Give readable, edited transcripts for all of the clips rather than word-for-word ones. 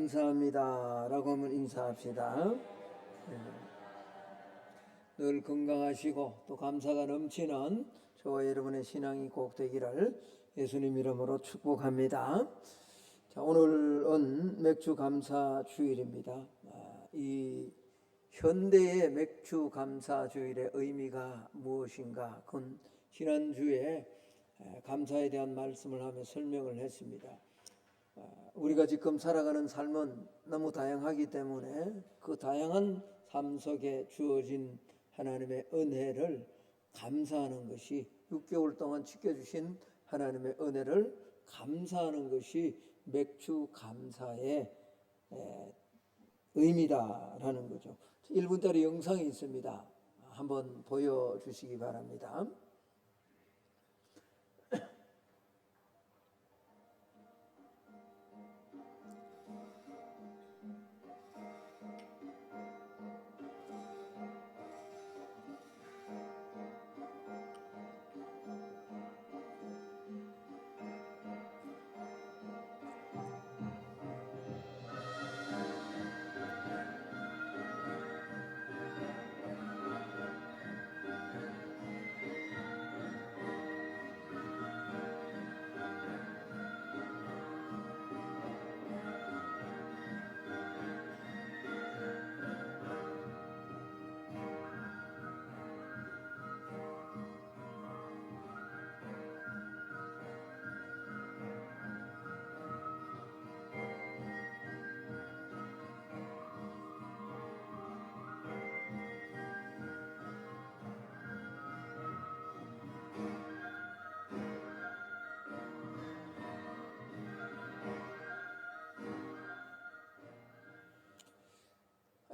감사합니다 라고 한번 인사합시다. 늘 건강하시고 또 감사가 넘치는 저와 여러분의 신앙이 꼭 되기를 예수님 이름으로 축복합니다. 자, 오늘은 맥주 감사 주일입니다. 이 현대의 맥주 감사 주일의 의미가 무엇인가? 그건 지난주에 감사에 대한 말씀을 하며 설명을 했습니다. 우리가 지금 살아가는 삶은 너무 다양하기 때문에 그 다양한 삶 속에 주어진 하나님의 은혜를 감사하는 것이 6개월 동안 지켜주신 하나님의 은혜를 감사하는 것이 맥주 감사의 의미다라는 거죠. 1분짜리 영상이 있습니다. 한번 보여주시기 바랍니다.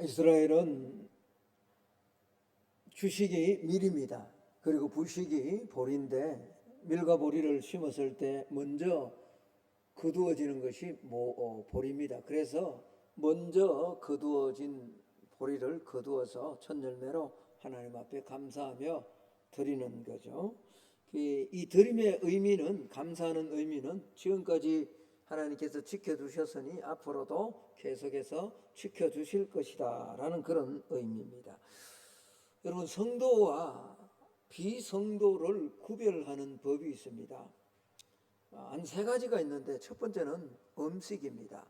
이스라엘은 주식이 밀입니다. 그리고 부식이 보리인데 밀과 보리를 심었을 때 먼저 거두어지는 것이 보리입니다. 그래서 먼저 거두어진 보리를 거두어서 첫 열매로 하나님 앞에 감사하며 드리는 거죠. 이 드림의 의미는, 감사하는 의미는 지금까지 하나님께서 지켜주셨으니 앞으로도 계속해서 지켜주실 것이다 라는 그런 의미입니다. 여러분, 성도와 비성도를 구별하는 법이 있습니다. 한 3가지가 있는데 첫 번째는 음식입니다.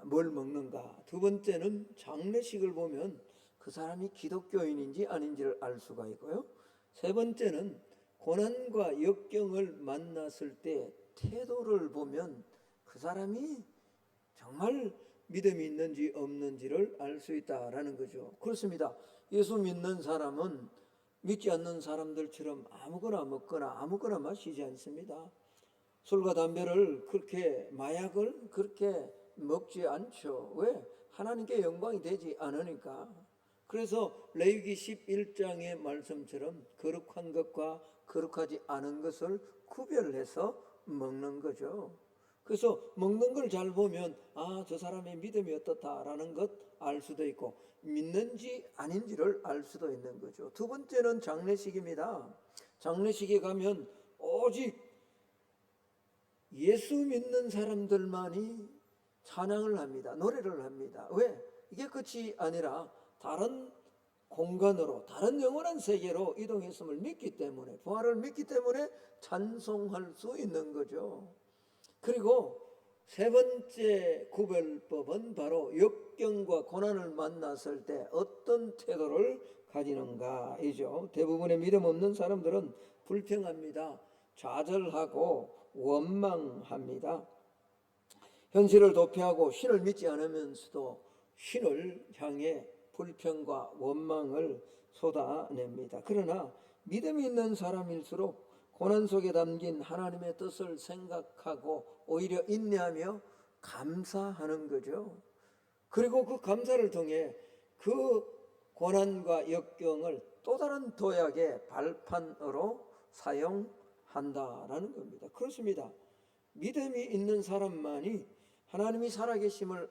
뭘 먹는가. 두 번째는 장례식을 보면 그 사람이 기독교인인지 아닌지를 알 수가 있고요. 세 번째는 고난과 역경을 만났을 때 태도를 보면 그 사람이 정말 믿음이 있는지 없는지를 알 수 있다라는 거죠. 그렇습니다. 예수 믿는 사람은 믿지 않는 사람들처럼 아무거나 먹거나 아무거나 마시지 않습니다. 술과 담배를 그렇게, 마약을 그렇게 먹지 않죠. 왜? 하나님께 영광이 되지 않으니까. 그래서 레위기 11장의 말씀처럼 거룩한 것과 거룩하지 않은 것을 구별해서 먹는 거죠. 그래서 먹는 걸 잘 보면 저 사람의 믿음이 어떻다라는 것 알 수도 있고 믿는지 아닌지를 알 수도 있는 거죠. 두 번째는 장례식입니다. 장례식에 가면 오직 예수 믿는 사람들만이 찬양을 합니다. 노래를 합니다. 왜? 이게 끝이 아니라 다른 공간으로, 다른 영원한 세계로 이동했음을 믿기 때문에, 부활을 믿기 때문에 찬송할 수 있는 거죠. 그리고 세 번째 구별법은 바로 역경과 고난을 만났을 때 어떤 태도를 가지는가이죠. 대부분의 믿음 없는 사람들은 불평합니다. 좌절하고 원망합니다. 현실을 도피하고 신을 믿지 않으면서도 신을 향해 불평과 원망을 쏟아냅니다. 그러나 믿음이 있는 사람일수록 고난 속에 담긴 하나님의 뜻을 생각하고 오히려 인내하며 감사하는 거죠. 그리고 그 감사를 통해 그 고난과 역경을 또 다른 도약의 발판으로 사용한다라는 겁니다. 그렇습니다. 믿음이 있는 사람만이, 하나님이 살아계심을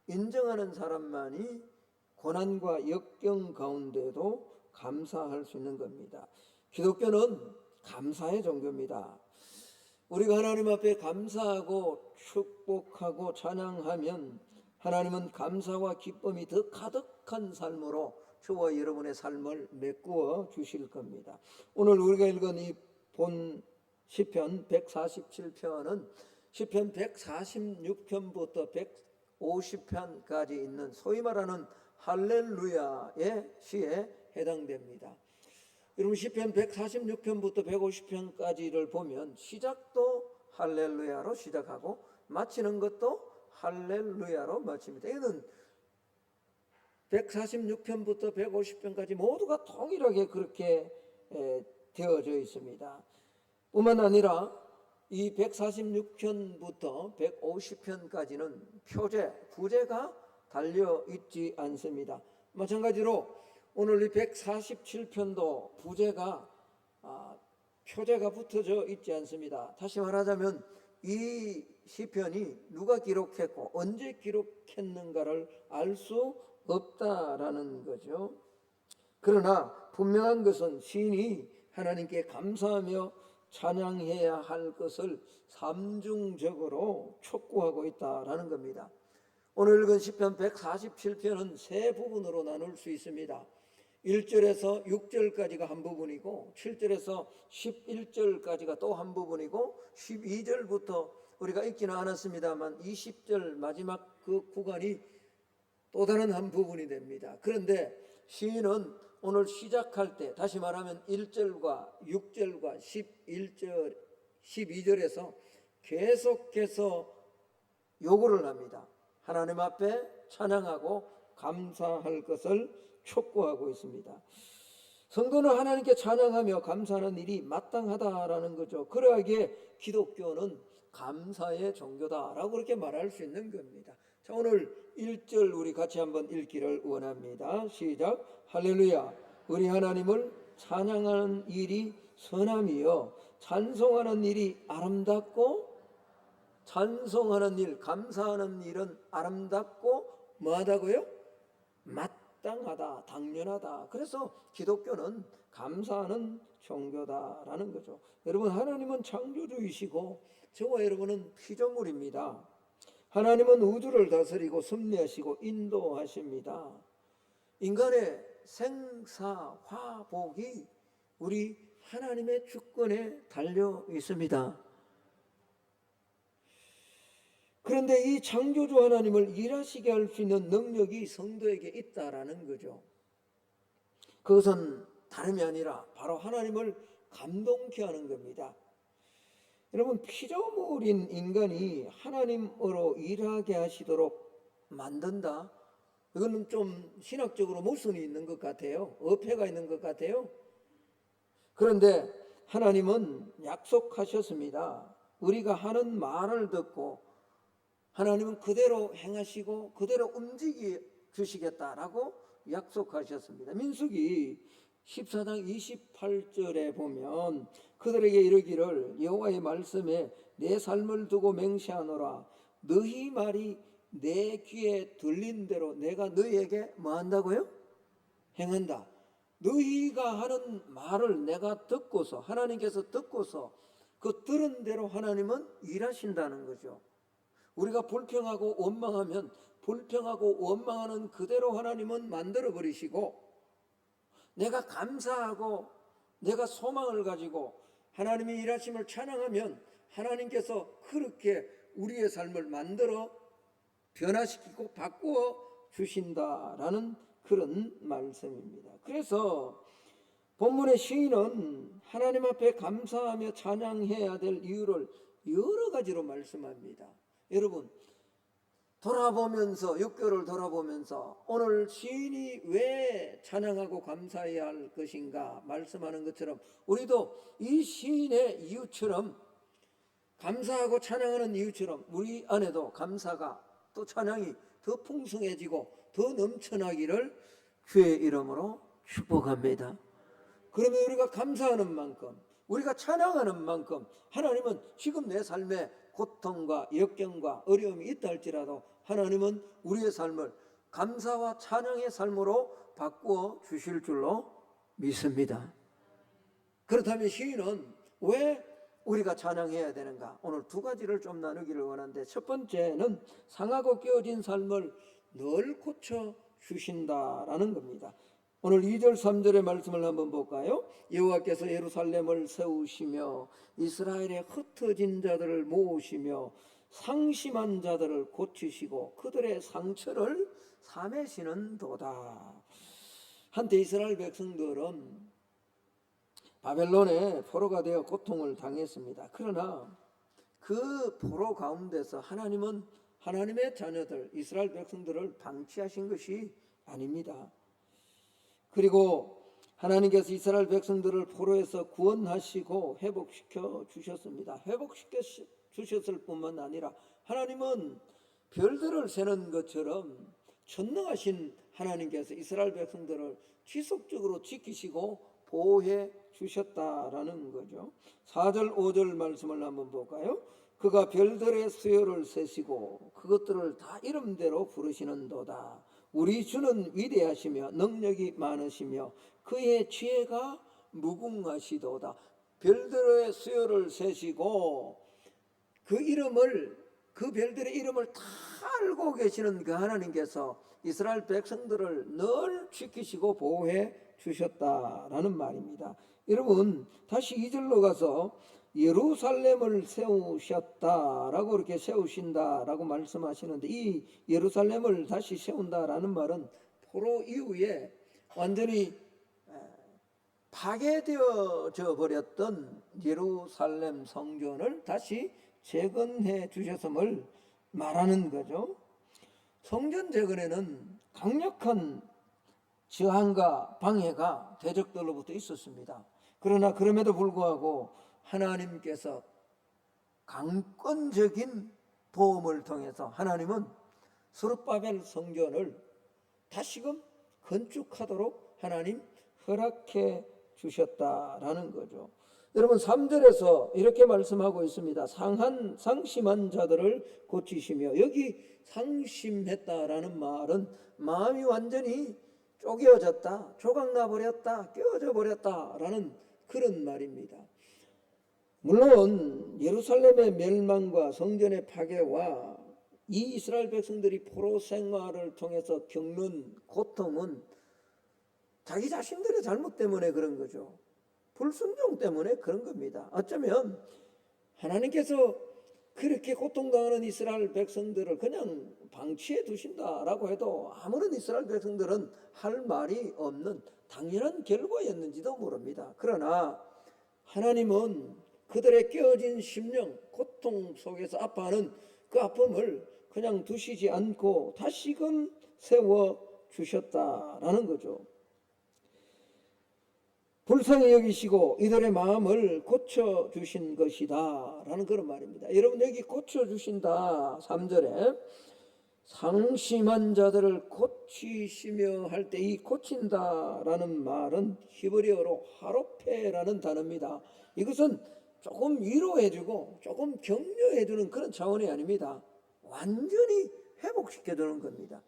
인정하는 사람만이 고난과 역경 가운데도 감사할 수 있는 겁니다. 기독교는 감사의 종교입니다. 우리가 하나님 앞에 감사하고 축복하고 찬양하면 하나님은 감사와 기쁨이 더 가득한 삶으로 저와 여러분의 삶을 메꾸어 주실 겁니다. 오늘 우리가 읽은 이 본 시편 147편은 시편 146편부터 150편까지 있는 소위 말하는 할렐루야의 시에 해당됩니다. 여러분 시편 146편부터 150편까지를 보면 시작도 할렐루야로 시작하고 마치는 것도 할렐루야로 마칩니다. 이거는 146편부터 150편까지 모두가 동일하게 그렇게 되어져 있습니다. 뿐만 아니라 이 146편부터 150편까지는 표제, 부제가 달려 있지 않습니다. 마찬가지로 오늘 이 147편도 부제가 표제가 붙어져 있지 않습니다. 다시 말하자면 이 시편이 누가 기록했고 언제 기록했는가를 알 수 없다라는 거죠. 그러나 분명한 것은 시인이 하나님께 감사하며 찬양해야 할 것을 삼중적으로 촉구하고 있다라는 겁니다. 오늘 읽은 시편 147편은 세 부분으로 나눌 수 있습니다. 1절에서 6절까지가 한 부분이고 7절에서 11절까지가 또 한 부분이고 12절부터 우리가 읽지는 않았습니다만 20절 마지막 그 구간이 또 다른 한 부분이 됩니다. 그런데 시인은 오늘 시작할 때 다시 말하면 1절과 6절과 11절, 12절에서 계속해서 요구를 합니다. 하나님 앞에 찬양하고 감사할 것을 촉구하고 있습니다. 성도는 하나님께 찬양하며 감사하는 일이 마땅하다라는 거죠. 그러하기에 기독교는 감사의 종교다라고 그렇게 말할 수 있는 겁니다. 자, 오늘 1절 우리 같이 한번 읽기를 원합니다. 시작. 할렐루야. 우리 하나님을 찬양하는 일이 선함이요 찬송하는 일이 아름답고, 찬송하는 일, 감사하는 일은 아름답고 뭐하다고요? 마땅하다, 당연하다. 그래서 기독교는 감사하는 종교다라는 거죠. 여러분, 하나님은 창조주이시고 저와 여러분은 피조물입니다. 하나님은 우주를 다스리고 섭리하시고 인도하십니다. 인간의 생사화복이 우리 하나님의 주권에 달려 있습니다. 그런데 이 창조주 하나님을 일하시게 할 수 있는 능력이 성도에게 있다라는 거죠. 그것은 다름이 아니라 바로 하나님을 감동케 하는 겁니다. 여러분, 피조물인 인간이 하나님으로 일하게 하시도록 만든다? 이거는 좀 신학적으로 모순이 있는 것 같아요. 어폐가 있는 것 같아요. 그런데 하나님은 약속하셨습니다. 우리가 하는 말을 듣고 하나님은 그대로 행하시고 그대로 움직여 주시겠다라고 약속하셨습니다. 민수기 14장 28절에 보면 그들에게 이르기를 여호와의 말씀에 내 삶을 두고 맹세하노라. 너희 말이 내 귀에 들린 대로 내가 너희에게 뭐 한다고요? 행한다. 너희가 하는 말을 내가 듣고서, 하나님께서 듣고서 그 들은 대로 하나님은 일하신다는 거죠. 우리가 불평하고 원망하면 불평하고 원망하는 그대로 하나님은 만들어 버리시고, 내가 감사하고 내가 소망을 가지고 하나님의 일하심을 찬양하면 하나님께서 그렇게 우리의 삶을 만들어 변화시키고 바꾸어 주신다라는 그런 말씀입니다. 그래서 본문의 시인은 하나님 앞에 감사하며 찬양해야 될 이유를 여러 가지로 말씀합니다. 여러분, 돌아보면서 6개월을 돌아보면서 오늘 시인이 왜 찬양하고 감사해야 할 것인가 말씀하는 것처럼 우리도 이 시인의 이유처럼 감사하고 찬양하는 이유처럼 우리 안에도 감사가 또 찬양이 더 풍성해지고 더 넘쳐나기를 주의 이름으로 축복합니다. 그러면 우리가 감사하는 만큼, 우리가 찬양하는 만큼 하나님은 지금 내 삶에 고통과 역경과 어려움이 있다 할지라도 하나님은 우리의 삶을 감사와 찬양의 삶으로 바꾸어 주실 줄로 믿습니다. 그렇다면 시인은 왜 우리가 찬양해야 되는가? 오늘 두 가지를 좀 나누기를 원하는데, 첫 번째는 상하고 깨어진 삶을 늘 고쳐 주신다라는 겁니다. 오늘 2절 3절의 말씀을 한번 볼까요? 여호와께서 예루살렘을 세우시며 이스라엘의 흩어진 자들을 모으시며 상심한 자들을 고치시고 그들의 상처를 사매시는도다. 한때 이스라엘 백성들은 바벨론의 포로가 되어 고통을 당했습니다. 그러나 그 포로 가운데서 하나님은 하나님의 자녀들 이스라엘 백성들을 방치하신 것이 아닙니다. 그리고 하나님께서 이스라엘 백성들을 포로에서 구원하시고 회복시켜 주셨습니다. 회복시켜 주셨을 뿐만 아니라 하나님은 별들을 세는 것처럼 전능하신 하나님께서 이스라엘 백성들을 지속적으로 지키시고 보호해 주셨다라는 거죠. 4절 5절 말씀을 한번 볼까요? 그가 별들의 수요를 세시고 그것들을 다 이름대로 부르시는도다. 우리 주는 위대하시며 능력이 많으시며 그의 지혜가 무궁하시도다. 별들의 수요를 세시고 그 별들의 이름을 다 알고 계시는 그 하나님께서 이스라엘 백성들을 늘 지키시고 보호해 주셨다라는 말입니다. 여러분 다시 2절로 가서 예루살렘을 세우셨다라고 이렇게 세우신다라고 말씀하시는데, 이 예루살렘을 다시 세운다라는 말은 포로 이후에 완전히 파괴되어져 버렸던 예루살렘 성전을 다시 재건해 주셨음을 말하는 거죠. 성전 재건에는 강력한 저항과 방해가 대적들로부터 있었습니다. 그러나 그럼에도 불구하고 하나님께서 강권적인 도움을 통해서 하나님은 스룹바벨 성전을 다시금 건축하도록 하나님 허락해 주셨다라는 거죠. 여러분 3절에서 이렇게 말씀하고 있습니다. 상심한 자들을 고치시며, 여기 상심했다라는 말은 마음이 완전히 쪼개어졌다, 조각나버렸다, 깨어져 버렸다라는 그런 말입니다. 물론 예루살렘의 멸망과 성전의 파괴와 이 이스라엘 백성들이 포로 생활을 통해서 겪는 고통은 자기 자신들의 잘못 때문에 그런 거죠. 불순종 때문에 그런 겁니다. 어쩌면 하나님께서 그렇게 고통당하는 이스라엘 백성들을 그냥 방치해 두신다라고 해도 아무런 이스라엘 백성들은 할 말이 없는 당연한 결과였는지도 모릅니다. 그러나 하나님은 그들의 깨어진 심령, 고통 속에서 아파하는 그 아픔을 그냥 두시지 않고 다시금 세워주셨다라는 거죠. 불쌍히 여기시고 이들의 마음을 고쳐주신 것이다 라는 그런 말입니다. 여러분 여기 고쳐주신다 3절에 상심한 자들을 고치시며 할 때 이 고친다라는 말은 히브리어로 하로페라는 단어입니다. 이것은 조금 위로해주고 조금 격려해주는 그런 차원이 아닙니다. 완전히 회복시켜주는 겁니다.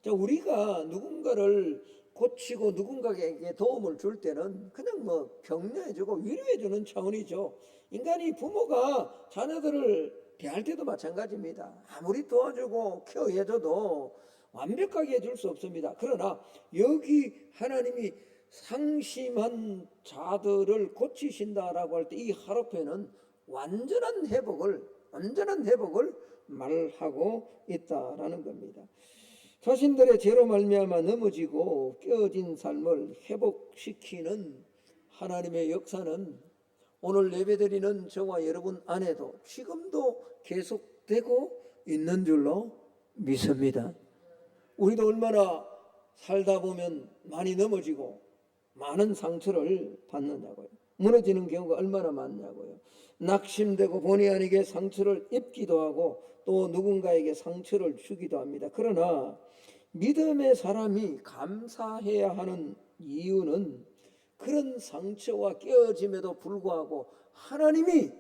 자, 우리가 누군가를 고치고 누군가에게 도움을 줄 때는 그냥 뭐 격려해주고 위로해주는 차원이죠. 인간이 부모가 자녀들을 대할 때도 마찬가지입니다. 아무리 도와주고 케어해줘도 완벽하게 해줄 수 없습니다. 그러나 여기 하나님이 상심한 자들을 고치신다라고 할 때 이 하로페는 완전한 회복을 말하고 있다라는 겁니다. 자신들의 죄로 말미암아 넘어지고 깨어진 삶을 회복시키는 하나님의 역사는 오늘 예배드리는 저와 여러분 안에도 지금도 계속되고 있는 줄로 믿습니다. 우리도 얼마나 살다 보면 많이 넘어지고 많은 상처를 받느냐고요. 무너지는 경우가 얼마나 많냐고요. 낙심되고 본의 아니게 상처를 입기도 하고 또 누군가에게 상처를 주기도 합니다. 그러나 믿음의 사람이 감사해야 하는 이유는 그런 상처와 깨어짐에도 불구하고 하나님이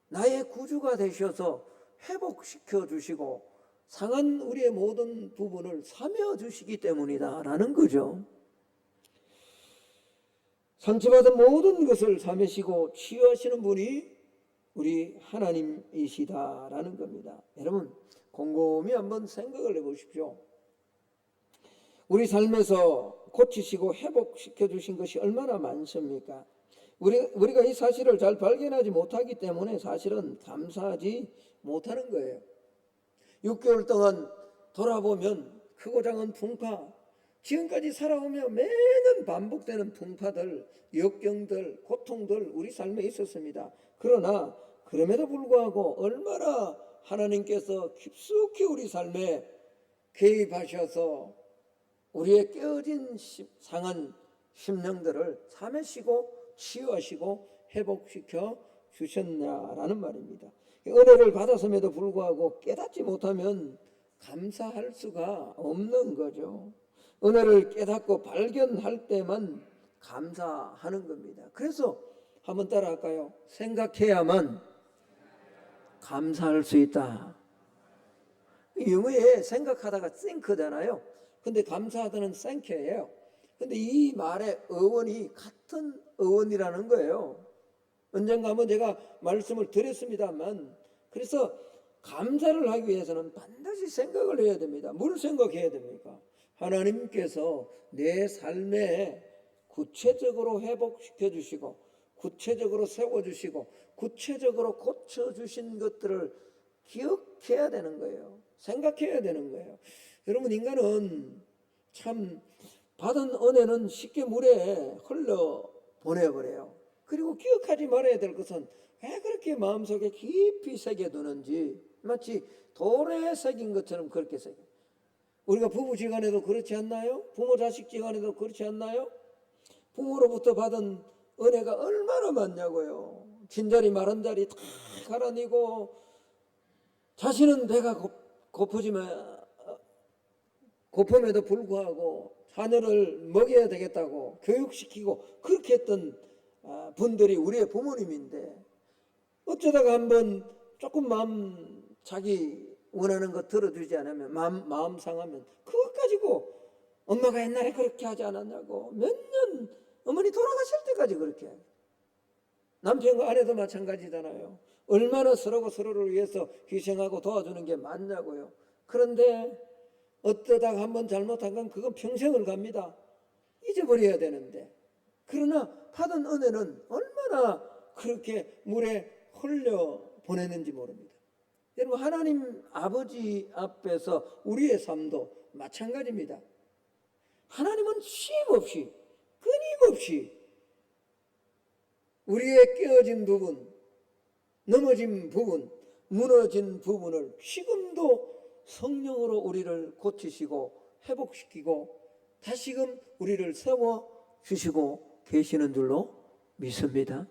나의 구주가 되셔서 회복시켜 주시고 상한 우리의 모든 부분을 사며 주시기 때문이다라는 거죠. 상처받은 모든 것을 사매시고 치유하시는 분이 우리 하나님이시다라는 겁니다. 여러분 곰곰이 한번 생각을 해보십시오. 우리 삶에서 고치시고 회복시켜 주신 것이 얼마나 많습니까? 우리가 이 사실을 잘 발견하지 못하기 때문에 사실은 감사하지 못하는 거예요. 6개월 동안 돌아보면 크고 작은 풍파, 지금까지 살아오며 매년 반복되는 풍파들, 역경들, 고통들 우리 삶에 있었습니다. 그러나 그럼에도 불구하고 얼마나 하나님께서 깊숙이 우리 삶에 개입하셔서 우리의 깨어진 상한 심령들을 참으시고 치유하시고 회복시켜 주셨냐라는 말입니다. 은혜를 받았음에도 불구하고 깨닫지 못하면 감사할 수가 없는 거죠. 은혜를 깨닫고 발견할 때만 감사하는 겁니다. 그래서 한번 따라할까요? 생각해야만 감사할 수 있다. 영어에 생각하다가 think잖아요. 근데 감사하다는 think예요. 근데 이 말의 어원이 같은 어원이라는 거예요. 언젠가 한번 제가 말씀을 드렸습니다만, 그래서 감사를 하기 위해서는 반드시 생각을 해야 됩니다. 뭘 생각해야 됩니까? 하나님께서 내 삶에 구체적으로 회복시켜 주시고 구체적으로 세워주시고 구체적으로 고쳐주신 것들을 기억해야 되는 거예요. 생각해야 되는 거예요. 여러분 인간은 참 받은 은혜는 쉽게 물에 흘러 보내버려요. 그리고 기억하지 말아야 될 것은 왜 그렇게 마음속에 깊이 새겨두는지, 마치 돌에 새긴 것처럼 그렇게 새겨. 우리가 부부지간에도 그렇지 않나요? 부모 자식지간에도 그렇지 않나요? 부모로부터 받은 은혜가 얼마나 많냐고요. 진자리 마른 자리 다 갈아내고, 자신은 배가 고픔에도 불구하고 자녀를 먹여야 되겠다고 교육시키고 그렇게 했던 분들이 우리의 부모님인데, 어쩌다가 한번 조금 자기 원하는 거 들어주지 않으면 마음 상하면 그것 가지고 엄마가 옛날에 그렇게 하지 않았냐고 몇 년 어머니 돌아가실 때까지 그렇게 해요. 남편과 아내도 마찬가지잖아요. 얼마나 서로가 서로를 위해서 희생하고 도와주는 게 맞냐고요. 그런데 어쩌다가 한번 잘못한 건 그건 평생을 갑니다. 잊어버려야 되는데, 그러나 받은 은혜는 얼마나 그렇게 물에 흘려 보내는지 모릅니다. 여러분 하나님 아버지 앞에서 우리의 삶도 마찬가지입니다. 하나님은 쉼없이 끊임없이 우리의 깨어진 부분, 넘어진 부분, 무너진 부분을 지금도 성령으로 우리를 고치시고 회복시키고 다시금 우리를 세워주시고 계시는 줄로 믿습니다.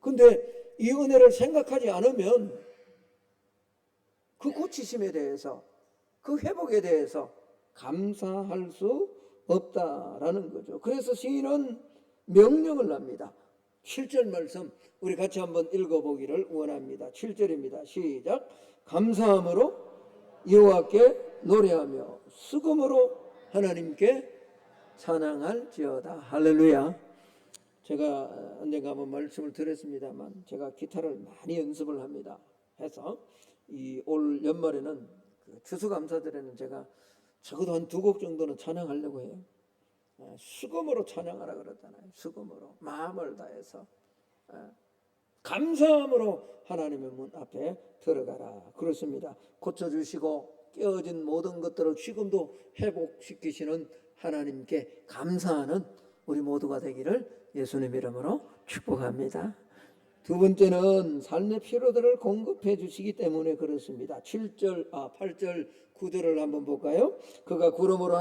그런데 이 은혜를 생각하지 않으면 그 고치심에 대해서, 그 회복에 대해서 감사할 수 없다라는 거죠. 그래서 시인은 명령을 합니다. 7절 말씀 우리 같이 한번 읽어보기를 원합니다. 7절입니다. 시작. 감사함으로 여호와께 노래하며 수금으로 하나님께 찬양할지어다. 할렐루야. 제가 언젠가 한번 말씀을 드렸습니다만 제가 기타를 많이 연습을 합니다. 해서 이 올 연말에는 그 추수감사절에는 제가 적어도 한 2곡 정도는 찬양하려고 해요. 수금으로 찬양하라 그러잖아요. 수금으로 마음을 다해서 감사함으로 하나님의 문 앞에 들어가라 그렇습니다. 고쳐주시고 깨어진 모든 것들을 지금도 회복시키시는 하나님께 감사하는 우리 모두가 되기를 예수님 이름으로 축복합니다. 두 번째는 삶의 필요들을 공급해 주시기 때문에 그렇습니다. 8절 9절을 한번 볼까요? 그가 구름으로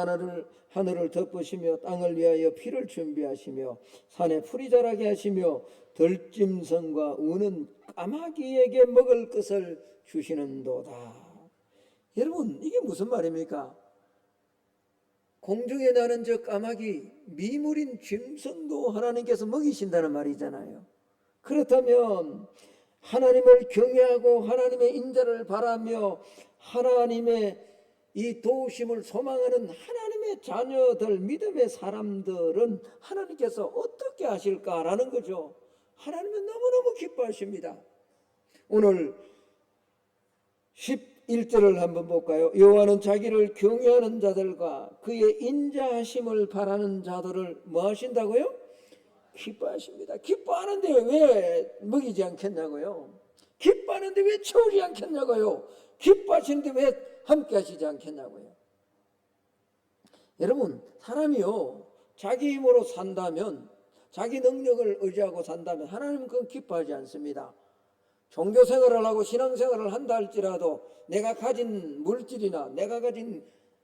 하늘을 덮으시며 땅을 위하여 피를 준비하시며 산에 풀이 자라게 하시며 들짐승과 우는 까마귀에게 먹을 것을 주시는도다. 여러분 이게 무슨 말입니까? 공중에 나는 저 까마귀, 미물인 짐승도 하나님께서 먹이신다는 말이잖아요. 그렇다면 하나님을 경외하고 하나님의 인자를 바라며 하나님의 이 도우심을 소망하는 하나님의 자녀들, 믿음의 사람들은 하나님께서 어떻게 하실까라는 거죠. 하나님은 너무너무 기뻐하십니다. 오늘 11절을 한번 볼까요? 여호와는 자기를 경외하는 자들과 그의 인자하심을 바라는 자들을 뭐 하신다고요? 기뻐하십니다. 기뻐하는데 왜 먹이지 않겠냐고요? 기뻐하는데 왜 채우지 않겠냐고요? 기뻐하시는데 왜 함께 하시지 않겠냐고요? 여러분, 사람이요, 자기 힘으로 산다면, 자기 능력을 의지하고 산다면 하나님은 그건 기뻐하지 않습니다. 종교 생활을 하고 신앙 생활을 한다 할지라도 내가 가진 물질이나 내가 가진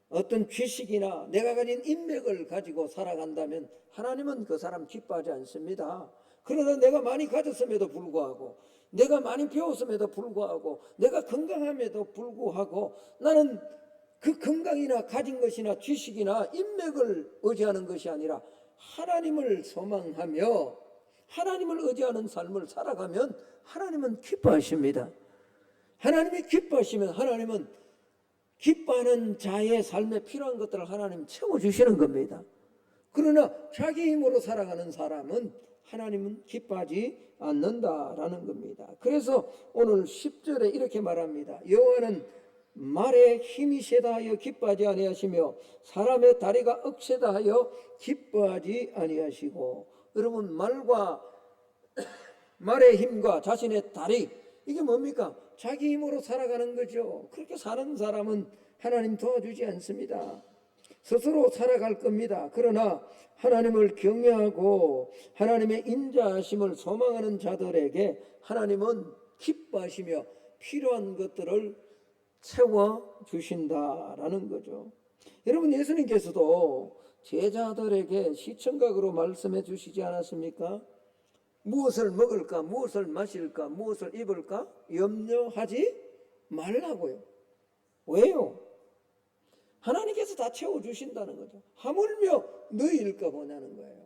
어떤 지식이나 내가 가진 인맥을 가지고 살아간다면 하나님은 그 사람 기뻐하지 않습니다. 그러나 내가 많이 가졌음에도 불구하고, 내가 많이 배웠음에도 불구하고, 내가 건강함에도 불구하고 나는 그 건강이나 가진 것이나 지식이나 인맥을 의지하는 것이 아니라 하나님을 소망하며 하나님을 의지하는 삶을 살아가면 하나님은 기뻐하십니다. 하나님이 기뻐하시면 하나님은 기뻐하는 자의 삶에 필요한 것들을 하나님 채워주시는 겁니다. 그러나 자기 힘으로 살아가는 사람은 하나님은 기뻐하지 않는다라는 겁니다. 그래서 오늘 10절에 이렇게 말합니다. 여호와는 말에 힘이 세다 하여 기뻐하지 아니하시며 사람의 다리가 억세다 하여 기뻐하지 아니하시고. 여러분, 말의 힘과 자신의 다리, 이게 뭡니까? 자기 힘으로 살아가는 거죠. 그렇게 사는 사람은 하나님 도와주지 않습니다. 스스로 살아갈 겁니다. 그러나 하나님을 경외하고 하나님의 인자하심을 소망하는 자들에게 하나님은 기뻐하시며 필요한 것들을 채워주신다라는 거죠. 여러분, 예수님께서도 제자들에게 시청각으로 말씀해 주시지 않았습니까? 무엇을 먹을까, 무엇을 마실까, 무엇을 입을까 염려하지 말라고요. 왜요? 하나님께서 다 채워주신다는 거죠. 하물며 너희일까 보냐는 거예요.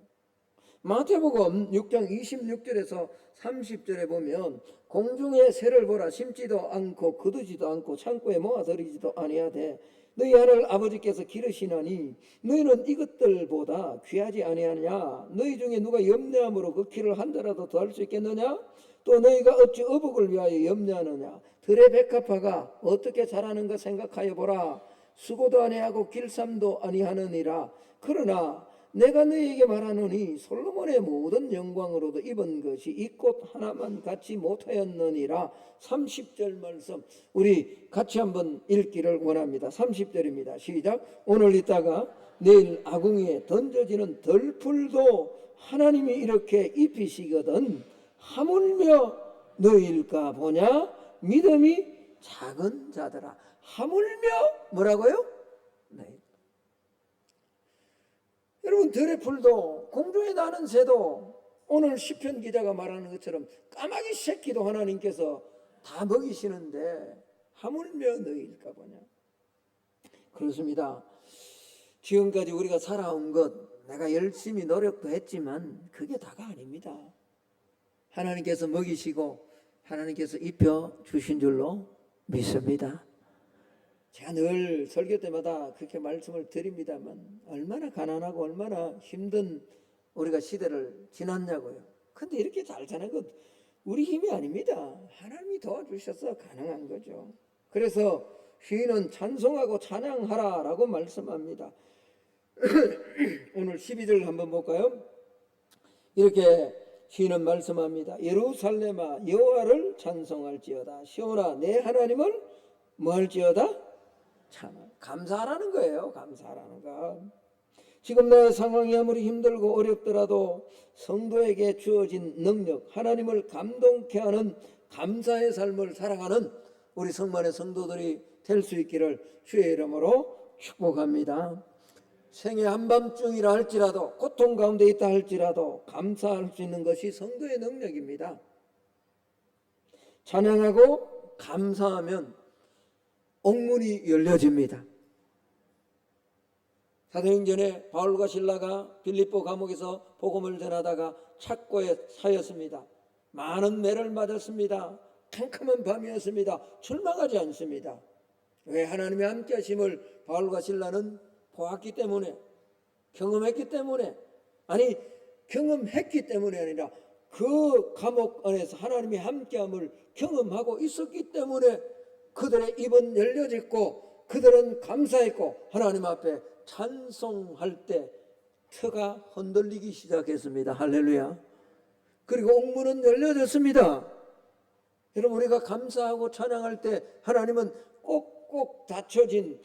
마태복음 6장 26절에서 30절에 보면 공중의 새를 보라, 심지도 않고 거두지도 않고 창고에 모아들이지도 아니하되 너희 하늘 아버지께서 기르시나니 너희는 이것들보다 귀하지 아니하냐? 너희 중에 누가 염려함으로 그 키를 한 대라도 더 할 수 있겠느냐? 또 너희가 어찌 어복을 위하여 염려하느냐? 들의 백합화가 어떻게 자라는가 생각하여 보라. 수고도 아니하고 길쌈도 아니하느니라. 그러나 내가 너희에게 말하노니 솔로몬의 모든 영광으로도 입은 것이 이 꽃 하나만 같이 못하였느니라. 30절 말씀 우리 같이 한번 읽기를 원합니다. 30절입니다. 시작. 오늘 있다가 내일 아궁이에 던져지는 덜풀도 하나님이 이렇게 입히시거든 하물며 너희일까 보냐? 믿음이 작은 자들아. 하물며 뭐라고요? 네. 여러분, 들의 풀도 공중에 나는 새도 오늘 시편 기자가 말하는 것처럼 까마귀 새끼도 하나님께서 다 먹이시는데 하물며 너희일까 보냐? 그렇습니다. 지금까지 우리가 살아온 것, 내가 열심히 노력도 했지만 그게 다가 아닙니다. 하나님께서 먹이시고 하나님께서 입혀 주신 줄로 믿습니다. 제가 늘 설교 때마다 그렇게 말씀을 드립니다만 얼마나 가난하고 얼마나 힘든 우리가 시대를 지났냐고요. 근데 이렇게 잘 사는 건 우리 힘이 아닙니다. 하나님이 도와주셔서 가능한 거죠. 그래서 시인은 찬송하고 찬양하라라고 말씀합니다. 오늘 12절 한번 볼까요? 이렇게 시인은 말씀합니다. 예루살렘아 여호와를 찬송할지어다. 시온아 내 하나님을 뭐 할지어다? 감사하라는 거예요. 감사하라는 거. 지금 내 상황이 아무리 힘들고 어렵더라도 성도에게 주어진 능력, 하나님을 감동케 하는 감사의 삶을 살아가는 우리 성만의 성도들이 될 수 있기를 주의 이름으로 축복합니다. 생의 한밤중이라 할지라도 고통 가운데 있다 할지라도 감사할 수 있는 것이 성도의 능력입니다. 찬양하고 감사하면 옥문이 열려집니다. 사도행전에 바울과 실라가 빌립보 감옥에서 복음을 전하다가 착고에 사였습니다. 많은 매를 맞았습니다. 캄캄한 밤이었습니다. 절망하지 않습니다. 왜? 하나님의 함께 하심을 바울과 실라는 보았기 때문에, 경험했기 때문에, 아니 경험했기 때문이 아니라 그 감옥 안에서 하나님이 함께함을 경험하고 있었기 때문에 그들의 입은 열려졌고 그들은 감사했고 하나님 앞에 찬송할 때 터가 흔들리기 시작했습니다. 할렐루야. 그리고 옥문은 열려졌습니다. 여러분, 우리가 감사하고 찬양할 때 하나님은 꼭꼭 닫혀진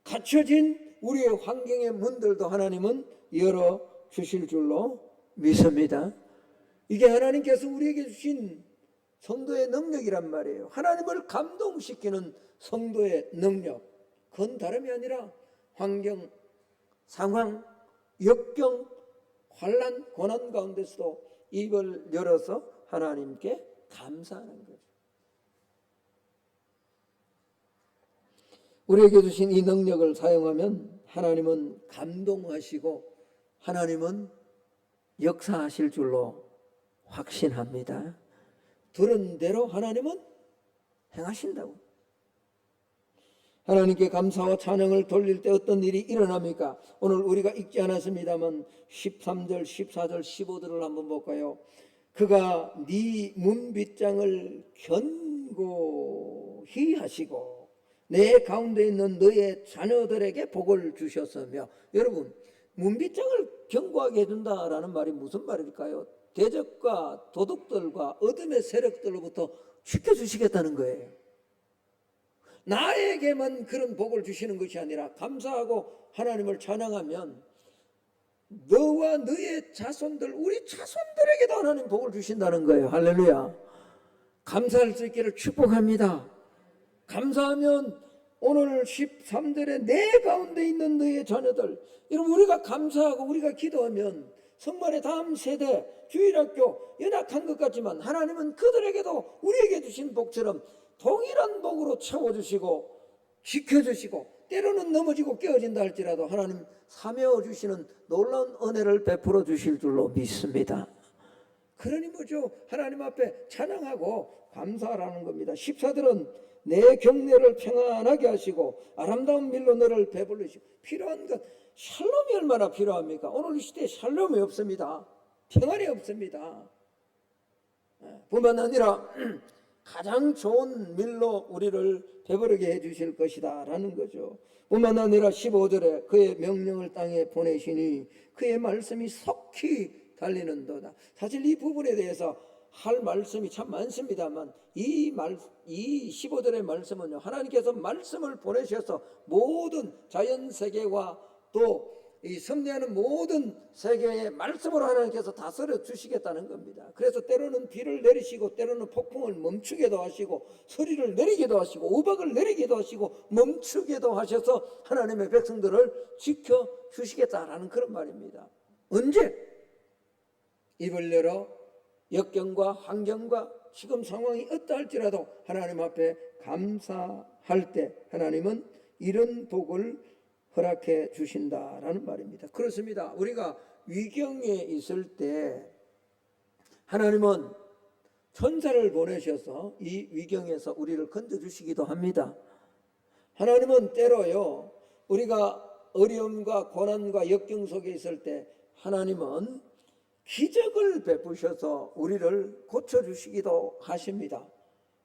갇혀진 우리의 환경의 문들도 하나님은 열어주실 줄로 믿습니다. 이게 하나님께서 우리에게 주신 성도의 능력이란 말이에요. 하나님을 감동시키는 성도의 능력. 그건 다름이 아니라 환경, 상황, 역경, 환난, 고난 가운데서도 입을 열어서 하나님께 감사하는 거죠. 우리에게 주신 이 능력을 사용하면 하나님은 감동하시고 하나님은 역사하실 줄로 확신합니다. 들은 대로 하나님은 행하신다고. 하나님께 감사와 찬양을 돌릴 때 어떤 일이 일어납니까? 오늘 우리가 읽지 않았습니다만 13절, 14절, 15절을 한번 볼까요? 그가 네 문빗장을 견고히 하시고 내 가운데 있는 너의 자녀들에게 복을 주셨으며. 여러분, 문빗장을 견고하게 해준다라는 말이 무슨 말일까요? 대적과 도둑들과 어둠의 세력들로부터 지켜주시겠다는 거예요. 나에게만 그런 복을 주시는 것이 아니라 감사하고 하나님을 찬양하면 너와 너의 자손들, 우리 자손들에게도 하나님 복을 주신다는 거예요. 할렐루야. 감사할 수 있기를 축복합니다. 감사하면 오늘 13절에 내 가운데 있는 너의 자녀들, 여러분, 우리가 감사하고 우리가 기도하면 성만의 다음 세대, 주일학교 연약한 것 같지만 하나님은 그들에게도 우리에게 주신 복처럼 동일한 복으로 채워주시고 지켜주시고 때로는 넘어지고 깨어진다 할지라도 하나님 사며 주시는 놀라운 은혜를 베풀어 주실 줄로 믿습니다. 그러니 뭐죠? 하나님 앞에 찬양하고 감사하라는 겁니다. 14절은 내 경내를 평안하게 하시고 아름다운 밀로 너를 배불리시고. 필요한 것, 샬롬이 얼마나 필요합니까? 오늘 이 시대에 샬롬이 없습니다. 평안이 없습니다. 뿐만 아니라 가장 좋은 밀로 우리를 배부르게 해주실 것이다 라는 거죠. 뿐만 아니라 15절에 그의 명령을 땅에 보내시니 그의 말씀이 속히 달리는도다. 사실 이 부분에 대해서 할 말씀이 참 많습니다만 이 15절의 말씀은요, 하나님께서 말씀을 보내셔서 모든 자연세계와 또 이 섭리하는 모든 세계의 말씀으로 하나님께서 다스려 주시겠다는 겁니다. 그래서 때로는 비를 내리시고 때로는 폭풍을 멈추게도 하시고 소리를 내리게도 하시고 우박을 내리게도 하시고 멈추게도 하셔서 하나님의 백성들을 지켜주시겠다라는 그런 말입니다. 언제? 입을 열어 역경과 환경과 지금 상황이 어떠 할지라도 하나님 앞에 감사할 때 하나님은 이런 복을 허락해 주신다라는 말입니다. 그렇습니다. 우리가 위경에 있을 때 하나님은 천사를 보내셔서 이 위경에서 우리를 건져주시기도 합니다. 하나님은 때로요, 우리가 어려움과 고난과 역경 속에 있을 때 하나님은 기적을 베푸셔서 우리를 고쳐주시기도 하십니다.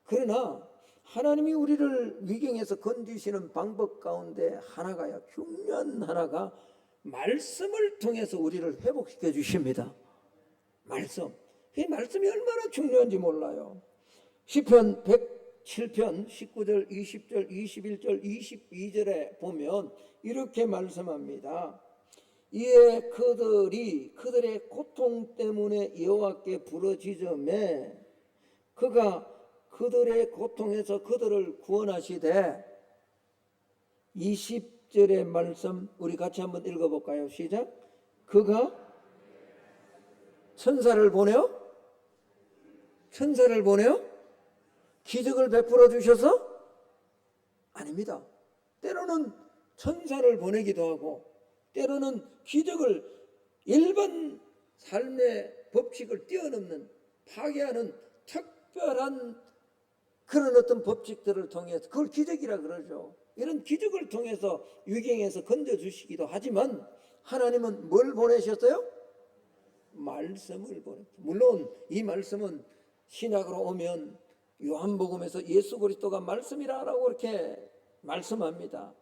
그러나 하나님이 우리를 위경에서 건지시는 방법 가운데 하나가요, 중요한 하나가 말씀을 통해서 우리를 회복시켜 주십니다. 말씀. 이 말씀이 얼마나 중요한지 몰라요. 시편 107편 19절, 20절, 21절, 22절에 보면 이렇게 말씀합니다. 이에 그들의 고통 때문에 여호와께 부르짖으매 그가 그들의 고통에서 그들을 구원하시되. 20절의 말씀 우리 같이 한번 읽어볼까요? 시작. 그가 천사를 보내어 기적을 베풀어 주셔서? 아닙니다. 때로는 천사를 보내기도 하고 때로는 기적을 일반 삶의 법칙을 뛰어넘는 파괴하는 특별한 그런 어떤 법칙들을 통해서, 그걸 기적이라 그러죠. 이런 기적을 통해서 위경에서 건져주시기도 하지만 하나님은 뭘 보내셨어요? 말씀을 보냈다. 물론 이 말씀은 신약으로 오면 요한복음에서 예수 그리스도가 말씀이라고 이렇게 말씀합니다.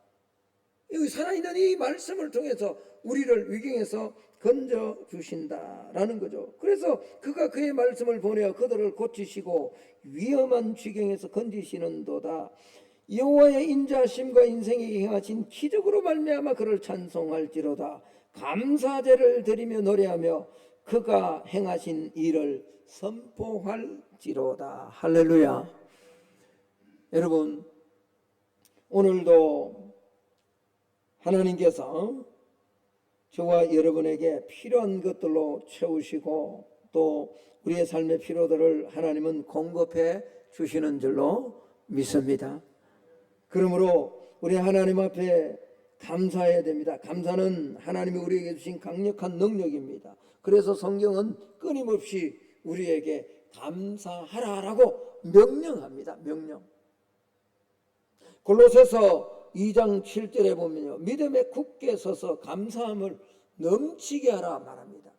이 살아있는 이 말씀을 통해서 우리를 위경에서 건져 주신다라는 거죠. 그래서 그가 그의 말씀을 보내어 그들을 고치시고 위험한 지경에서 건지시는도다. 여호와의 인자하심과 인생에게 행하신 기적으로 말미암아 그를 찬송할지로다. 감사제를 드리며 노래하며 그가 행하신 일을 선포할지로다. 할렐루야. 여러분, 오늘도 하나님께서 저와 여러분에게 필요한 것들로 채우시고 또 우리의 삶의 필요들을 하나님은 공급해 주시는 줄로 믿습니다. 그러므로 우리 하나님 앞에 감사해야 됩니다. 감사는 하나님이 우리에게 주신 강력한 능력입니다. 그래서 성경은 끊임없이 우리에게 감사하라라고 명령합니다. 명령. 골로새서 2장 7절에 보면요, 믿음에 굳게 서서 감사함을 넘치게 하라 말합니다.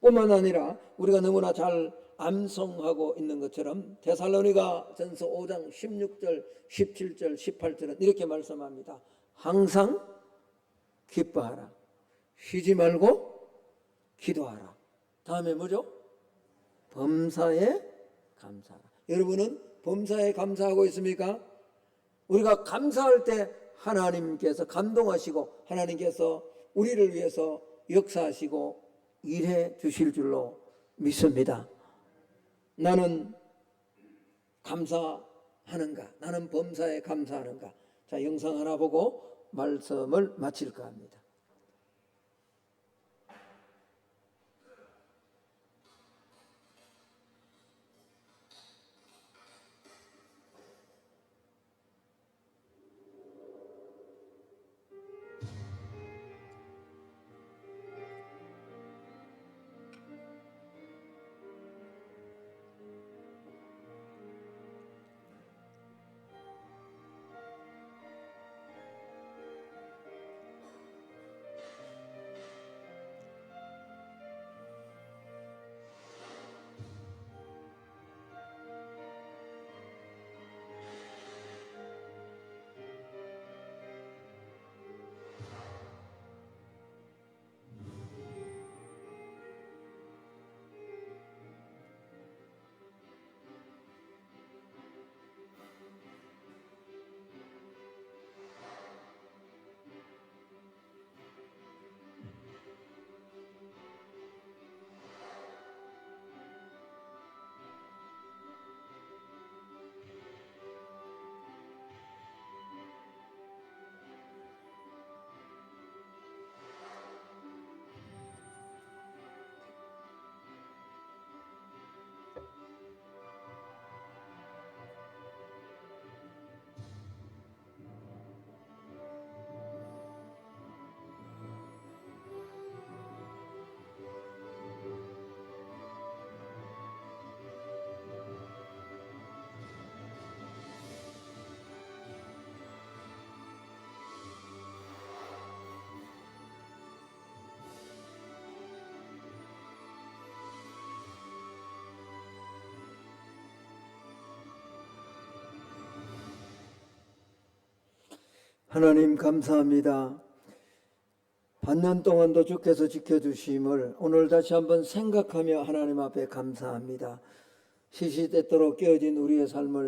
뿐만 아니라 우리가 너무나 잘 암송하고 있는 것처럼 데살로니가 전서 5장 16절 17절 18절은 이렇게 말씀합니다. 항상 기뻐하라, 쉬지 말고 기도하라. 다음에 뭐죠? 범사에 감사하라. 여러분은 범사에 감사하고 있습니까? 우리가 감사할 때 하나님께서 감동하시고 하나님께서 우리를 위해서 역사하시고 일해 주실 줄로 믿습니다. 나는 감사하는가? 나는 범사에 감사하는가? 자, 영상 하나 보고 말씀을 마칠까 합니다. 하나님 감사합니다. 반년 동안도 주께서 지켜주심을 오늘 다시 한번 생각하며 하나님 앞에 감사합니다. 시시때때로 깨어진 우리의 삶을